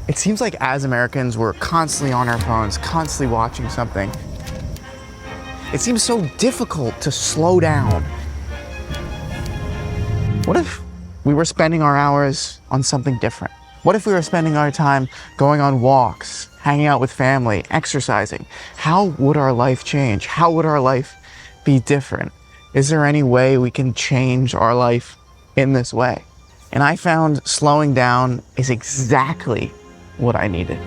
It seems like as Americans, we're constantly on our phones, constantly watching something. It seems so difficult to slow down. What if we were spending our hours on something different? What if we were spending our time going on walks, hanging out with family, exercising? How would our life change? How would our life be different? Is there any way we can change our life in this way? And I found slowing down is exactly what I needed.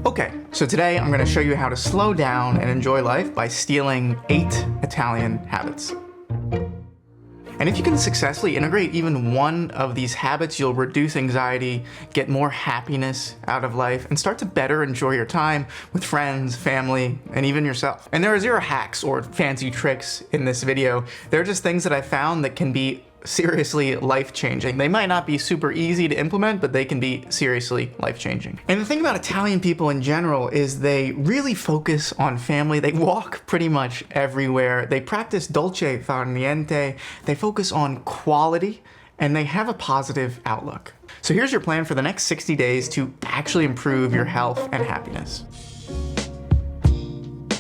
Okay, so today I'm going to show you how to slow down and enjoy life by stealing 8 Italian habits. And if you can successfully integrate even one of these habits, you'll reduce anxiety, get more happiness out of life, and start to better enjoy your time with friends, family, and even yourself. And there are 0 hacks or fancy tricks in this video. They're just things that I found that can be seriously life-changing. They might not be super easy to implement, but they can be seriously life-changing. And the thing about Italian people in general is they really focus on family. They walk pretty much everywhere. They practice dolce far niente. They focus on quality, and they have a positive outlook. So here's your plan for the next 60 days to actually improve your health and happiness.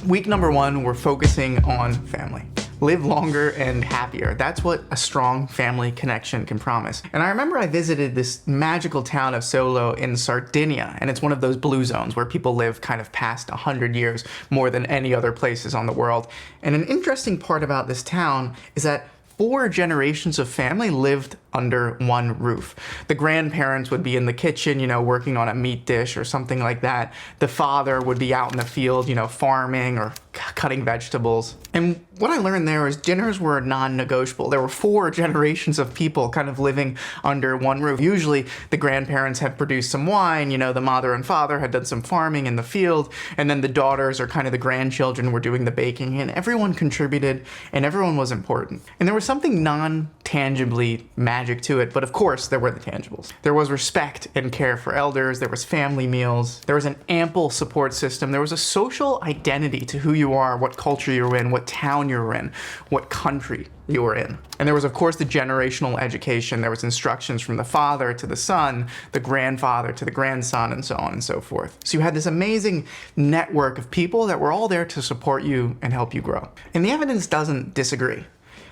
Week number 1, we're focusing on family. Live longer and happier. That's what a strong family connection can promise. And I remember I visited this magical town of Solo in Sardinia, and it's one of those blue zones where people live kind of past 100 years more than any other places on the world. And an interesting part about this town is that 4 generations of family lived under one roof. The grandparents would be in the kitchen, working on a meat dish or something like that. The father would be out in the field, farming or cutting vegetables. And what I learned there is dinners were non-negotiable. There were 4 generations of people kind of living under one roof. Usually the grandparents had produced some wine, the mother and father had done some farming in the field, and then the daughters or kind of the grandchildren were doing the baking, and everyone contributed and everyone was important. And there was something non-tangibly magic to it, but of course there were the tangibles. There was respect and care for elders, there was family meals, there was an ample support system, there was a social identity to who you are, what culture you were in, what town you were in, what country you were in. And there was of course the generational education. There was instructions from the father to the son, the grandfather to the grandson, and so on and so forth. So you had this amazing network of people that were all there to support you and help you grow. And the evidence doesn't disagree.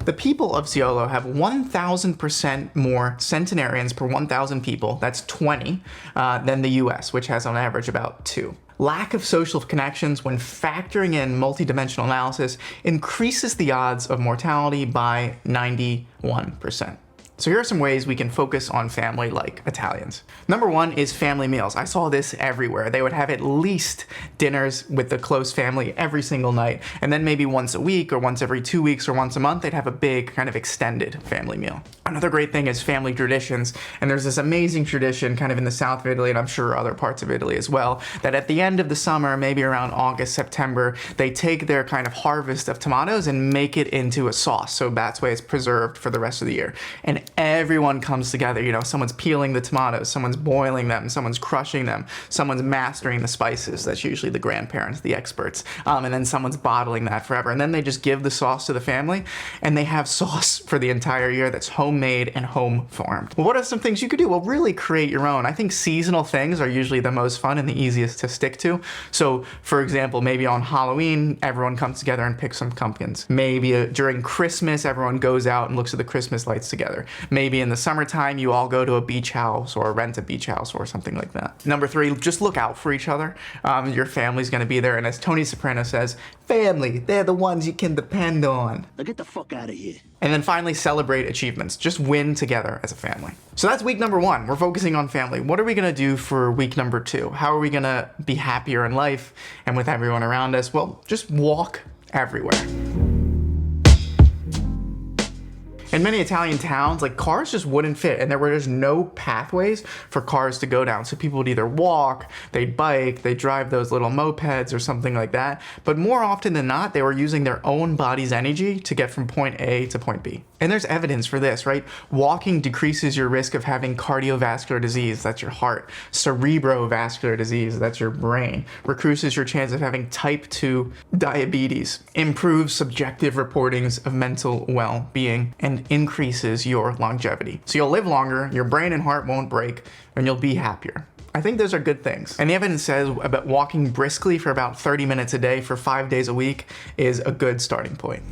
The people of Siolo have 1,000% more centenarians per 1,000 people, that's 20, than the US, which has on average about 2. Lack of social connections when factoring in multidimensional analysis increases the odds of mortality by 91%. So here are some ways we can focus on family like Italians. Number 1 is family meals. I saw this everywhere. They would have at least dinners with the close family every single night, and then maybe once a week or once every 2 weeks or once a month, they'd have a big kind of extended family meal. Another great thing is family traditions, and there's this amazing tradition kind of in the south of Italy, and I'm sure other parts of Italy as well, that at the end of the summer, maybe around August, September, they take their kind of harvest of tomatoes and make it into a sauce. So that's why it's preserved for the rest of the year. And everyone comes together, someone's peeling the tomatoes, someone's boiling them, someone's crushing them, someone's mastering the spices, that's usually the grandparents, the experts, and then someone's bottling that forever. And then they just give the sauce to the family, and they have sauce for the entire year that's homemade and home farmed. Well, what are some things you could do? Well, really create your own. I think seasonal things are usually the most fun and the easiest to stick to. So for example, maybe on Halloween, everyone comes together and picks some pumpkins. Maybe during Christmas, everyone goes out and looks at the Christmas lights together. Maybe in the summertime, you all go to a beach house or rent a beach house or something like that. Number 3, just look out for each other. Your family's gonna be there, and as Tony Soprano says, family, they're the ones you can depend on. Now get the fuck out of here. And then finally, celebrate achievements. Just win together as a family. So that's week number 1. We're focusing on family. What are we gonna do for week number 2? How are we gonna be happier in life and with everyone around us? Well, just walk everywhere. In many Italian towns, cars just wouldn't fit, and there were just no pathways for cars to go down. So people would either walk, they'd bike, they'd drive those little mopeds or something like that. But more often than not, they were using their own body's energy to get from point A to point B. And there's evidence for this, right? Walking decreases your risk of having cardiovascular disease, that's your heart. Cerebrovascular disease, that's your brain. Reduces your chance of having type 2 diabetes. Improves subjective reportings of mental well-being, and increases your longevity. So you'll live longer, your brain and heart won't break, and you'll be happier. I think those are good things. And the evidence says about walking briskly for about 30 minutes a day for 5 days a week is a good starting point.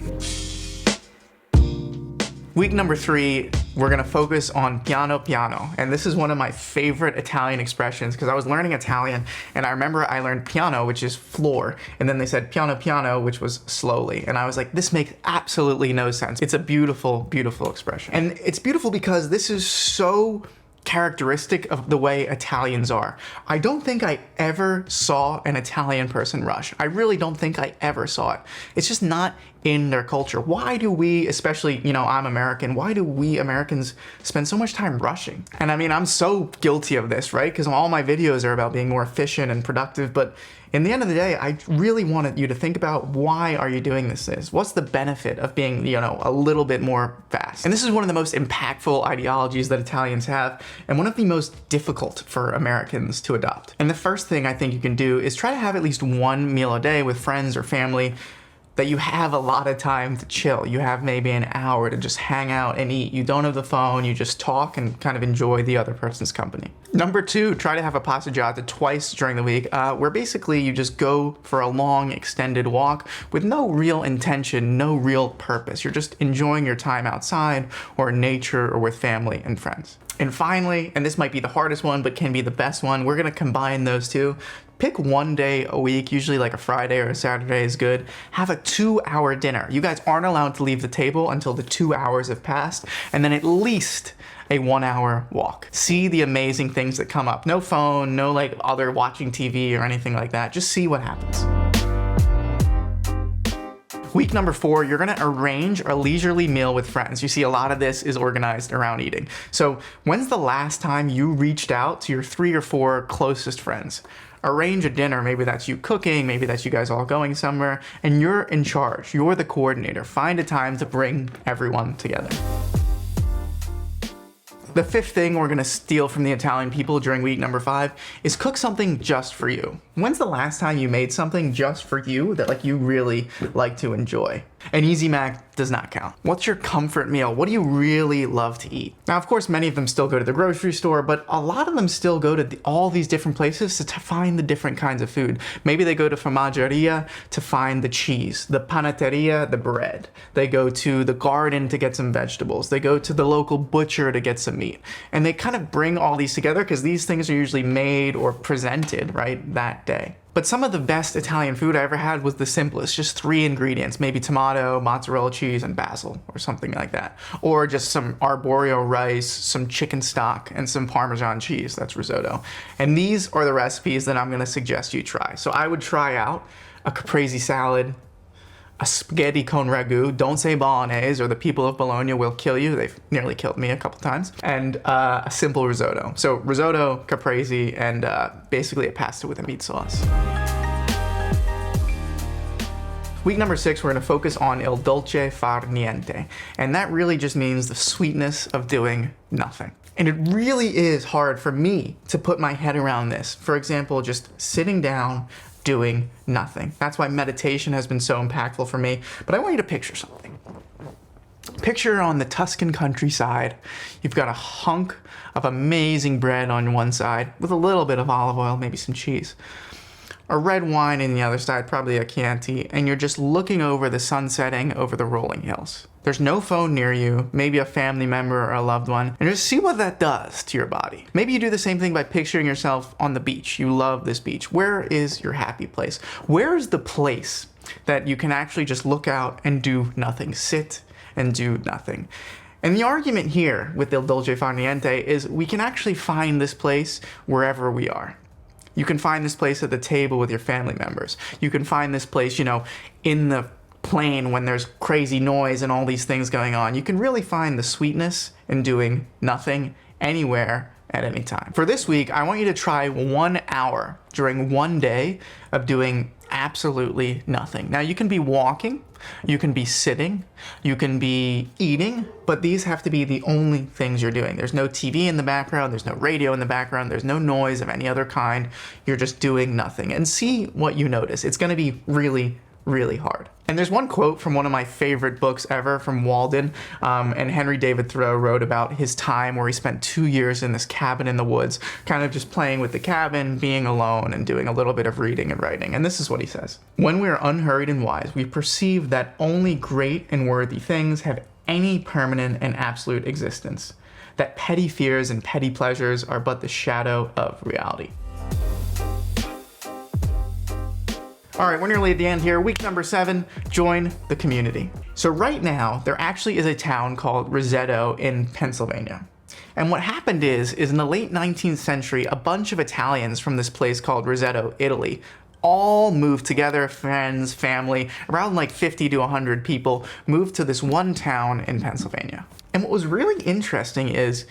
Week number 3, we're gonna focus on piano piano. And this is one of my favorite Italian expressions because I was learning Italian and I remember I learned piano, which is floor. And then they said piano piano, which was slowly. And I was like, this makes absolutely no sense. It's a beautiful, beautiful expression. And it's beautiful because this is so characteristic of the way Italians are. I don't think I ever saw an Italian person rush. I really don't think I ever saw it. It's just not in their culture. Why do we, especially, I'm American, why do we Americans spend so much time rushing? And I mean, I'm so guilty of this, right? Because all my videos are about being more efficient and productive, but in the end of the day, I really wanted you to think about why are you doing this? What's the benefit of being, a little bit more fast? And this is one of the most impactful ideologies that Italians have, and one of the most difficult for Americans to adopt. And the first thing I think you can do is try to have at least one meal a day with friends or family that you have a lot of time to chill. You have maybe an hour to just hang out and eat. You don't have the phone, you just talk and kind of enjoy the other person's company. Number 2, try to have a passeggiata twice during the week, where basically you just go for a long extended walk with no real intention, no real purpose. You're just enjoying your time outside or in nature or with family and friends. And finally, and this might be the hardest one, but can be the best one, we're gonna combine those two. Pick one day a week, usually like a Friday or a Saturday is good. Have a 2-hour dinner. You guys aren't allowed to leave the table until the 2 hours have passed, and then at least a 1-hour walk. See the amazing things that come up. No phone, no like other watching TV or anything like that. Just see what happens. Week number 4, you're gonna arrange a leisurely meal with friends. You see a lot of this is organized around eating. So when's the last time you reached out to your 3 or 4 closest friends? Arrange a dinner, maybe that's you cooking, maybe that's you guys all going somewhere, and you're in charge, you're the coordinator. Find a time to bring everyone together. The 5th thing we're gonna steal from the Italian people during week number 5 is cook something just for you. When's the last time you made something just for you that you really like to enjoy? An Easy Mac does not count. What's your comfort meal? What do you really love to eat? Now, of course, many of them still go to the grocery store, but a lot of them still go to all these different places to find the different kinds of food. Maybe they go to Formaggeria to find the cheese, the Panetteria, the bread. They go to the garden to get some vegetables. They go to the local butcher to get some meat. And they kind of bring all these together because these things are usually made or presented, right, that day. But some of the best Italian food I ever had was the simplest, just 3 ingredients, maybe tomato, mozzarella cheese, and basil, or something like that. Or just some arborio rice, some chicken stock, and some Parmesan cheese, that's risotto. And these are the recipes that I'm gonna suggest you try. So I would try out a caprese salad, a spaghetti con ragu, don't say bolognese or the people of Bologna will kill you, they've nearly killed me a couple times, and a simple risotto. So risotto, caprese, and basically a pasta with a meat sauce. Week number 6, we're gonna focus on il dolce far niente, and that really just means the sweetness of doing nothing. And it really is hard for me to put my head around this. For example, just sitting down, doing nothing. That's why meditation has been so impactful for me. But I want you to picture something. Picture on the Tuscan countryside, you've got a hunk of amazing bread on one side with a little bit of olive oil, maybe some cheese. A red wine on the other side, probably a Chianti, and you're just looking over the sun setting over the rolling hills. There's no phone near you, maybe a family member or a loved one, and just see what that does to your body. Maybe you do the same thing by picturing yourself on the beach. You love this beach. Where is your happy place? Where is the place that you can actually just look out and do nothing, sit and do nothing? And the argument here with Il Dolce Far Niente is we can actually find this place wherever we are. You can find this place at the table with your family members. You can find this place, in the plane when there's crazy noise and all these things going on. You can really find the sweetness in doing nothing anywhere at any time. For this week, I want you to try 1 hour during one day of doing absolutely nothing. Now, you can be walking, you can be sitting, you can be eating, but these have to be the only things you're doing. There's no TV in the background, there's no radio in the background, there's no noise of any other kind. You're just doing nothing. And see what you notice. It's gonna be really, really hard. And there's one quote from one of my favorite books ever from Walden, and Henry David Thoreau wrote about his time where he spent 2 years in this cabin in the woods, kind of just playing with the cabin, being alone, and doing a little bit of reading and writing. And this is what he says: "When we are unhurried and wise, we perceive that only great and worthy things have any permanent and absolute existence, that petty fears and petty pleasures are but the shadow of reality." All right, we're nearly at the end here. Week number 7, join the community. So right now, there actually is a town called Roseto in Pennsylvania. And what happened is in the late 19th century, a bunch of Italians from this place called Roseto, Italy, all moved together, friends, family, around like 50 to 100 people, moved to this one town in Pennsylvania. And what was really interesting is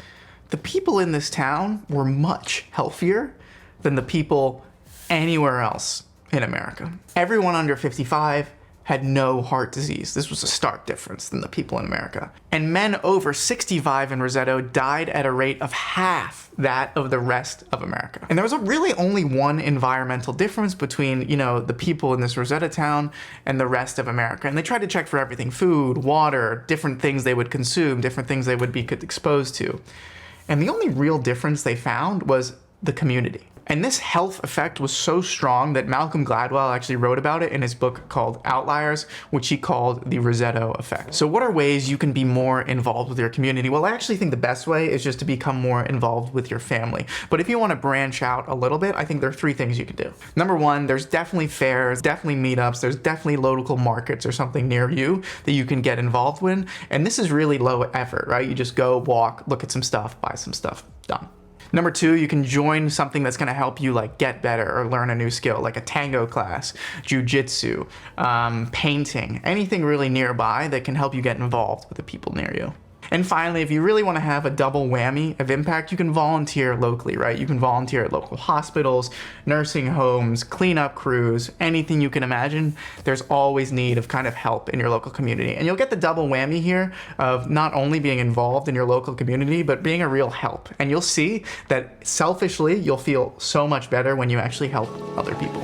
the people in this town were much healthier than the people anywhere else in America. Everyone under 55 had no heart disease. This was a stark difference than the people in America. And men over 65 in Roseto died at a rate of half that of the rest of America. And there was really only one environmental difference between, the people in this Roseto town and the rest of America. And they tried to check for everything: food, water, different things they would consume, different things they would be exposed to. And the only real difference they found was the community. And this health effect was so strong that Malcolm Gladwell actually wrote about it in his book called Outliers, which he called the Roseto effect. So what are ways you can be more involved with your community? Well, I actually think the best way is just to become more involved with your family. But if you want to branch out a little bit, I think there are 3 things you can do. Number 1, there's definitely fairs, definitely meetups, there's definitely local markets or something near you that you can get involved with. And this is really low effort, right? You just go, walk, look at some stuff, buy some stuff, done. Number 2, you can join something that's going to help you get better or learn a new skill, like a tango class, jujitsu, painting, anything really nearby that can help you get involved with the people near you. And finally, if you really want to have a double whammy of impact, you can volunteer locally, right? You can volunteer at local hospitals, nursing homes, cleanup crews, anything you can imagine. There's always need of kind of help in your local community. And you'll get the double whammy here of not only being involved in your local community, but being a real help. And you'll see that selfishly, you'll feel so much better when you actually help other people.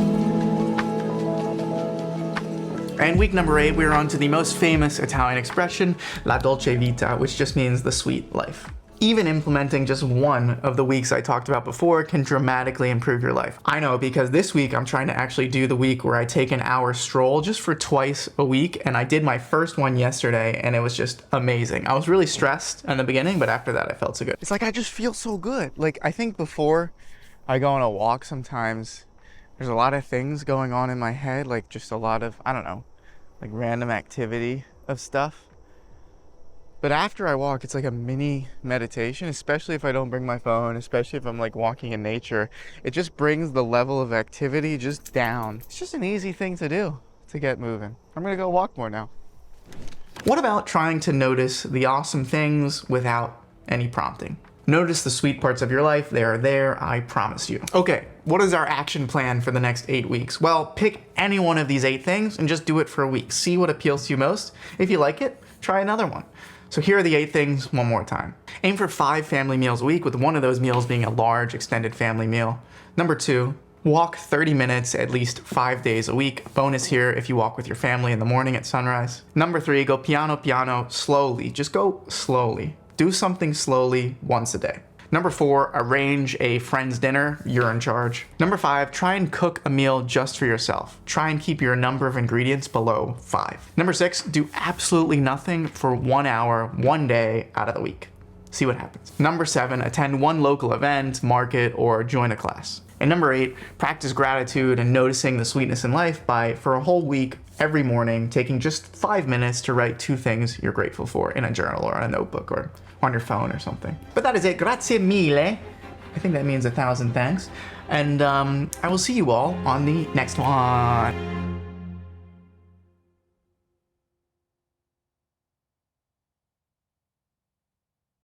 And week number 8, we're on to the most famous Italian expression, la dolce vita, which just means the sweet life. Even implementing just one of the weeks I talked about before can dramatically improve your life. I know, because this week I'm trying to actually do the week where I take an hour stroll just for twice a week, and I did my first one yesterday, and it was just amazing. I was really stressed in the beginning, but after that I felt so good. It's like I just feel so good. I think before I go on a walk sometimes, there's a lot of things going on in my head, just a lot of, random activity of stuff. But after I walk, it's like a mini meditation, especially if I don't bring my phone, especially if I'm walking in nature. It just brings the level of activity just down. It's just an easy thing to do to get moving. I'm gonna go walk more now. What about trying to notice the awesome things without any prompting? Notice the sweet parts of your life. They are there, I promise you. Okay, what is our action plan for the next 8 weeks? Well, pick any one of these 8 things and just do it for a week. See what appeals to you most. If you like it, try another one. So here are the 8 things one more time. Aim for 5 family meals a week, with one of those meals being a large extended family meal. Number 2, walk 30 minutes at least 5 days a week. Bonus here if you walk with your family in the morning at sunrise. Number 3, go piano piano, slowly. Just go slowly. Do something slowly once a day. Number 4, arrange a friend's dinner. You're in charge. Number 5, try and cook a meal just for yourself. Try and keep your number of ingredients below 5. Number 6, do absolutely nothing for 1 hour, 1 day out of the week. See what happens. Number 7, attend one local event, market, or join a class. And number 8, practice gratitude and noticing the sweetness in life by, for a whole week, every morning, taking just 5 minutes to write 2 things you're grateful for in a journal or on a notebook or on your phone or something. But that is it. Grazie mille. I think that means 1,000 thanks. And I will see you all on the next one.